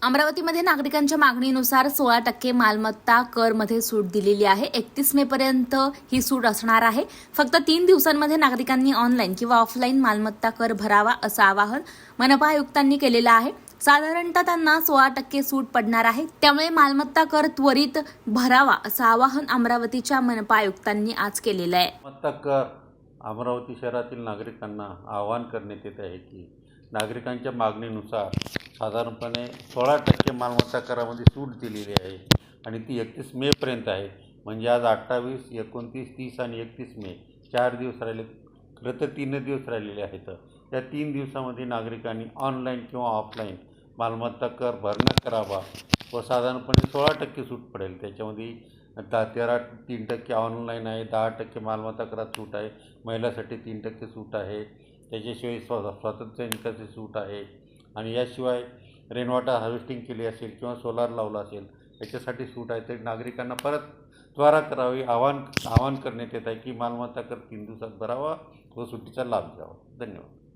अमरावतीमध्ये नागरिकांच्या मागणीनुसार 16% मालमत्ता करमध्ये सूट दिलेली आहे। 31 मे पर्यंत ही सूट असणार आहे। फक्त 3 दिवसांमध्ये नागरिकांनी ऑनलाईन किंवा ऑफलाईन मालमत्ता कर भरावा असं आवाहन मनपा आयुक्तांनी केलेलं आहे। साधारणतः त्यांना 16% सूट पडणार आहे, त्यामुळे मालमत्ता कर त्वरित भरावा असं आवाहन अमरावतीच्या मनपा आयुक्तांनी आज केलेलं आहे। मालमत्ता कर अमरावती शहरातील नागरिकांना आवाहन करण्यात येत आहे की नागरिकांच्या मागणीनुसार साधारणपणे 16% मालमत्ता करामध्ये सूट दिलेली आहे आणि ती 31 मे पर्यंत आहे। म्हणजे आज 28, 29, 30 आणि 31 मे 4 दिवस राहिले, खरं तर 3 दिवस राहिलेले आहेत। या 3 दिवसामध्ये नागरिकांनी ऑनलाईन किंवा ऑफलाईन मालमत्ता कर भरणा करावा व साधारणपणे 16% सूट पडेल। त्याच्यामध्ये 3% ऑनलाईन आहे, 10% मालमत्ता करात सूट आहे, महिलांसाठी 3% सूट आहे, त्याच्याशिवाय स्वातंत्र्य निकासी सूट आहे आणि याशिवाय रेन वॉटर हार्वेस्टिंग केली असेल किंवा सोलार लावला असेल याच्यासाठी सूट आहे। तर नागरिकांना परत त्वरा करावी आवाहन करण्यात येत आहे की मालमत्ता कर 3 दिवसात भरावा व सुट्टीचा लाभ घ्यावा। धन्यवाद।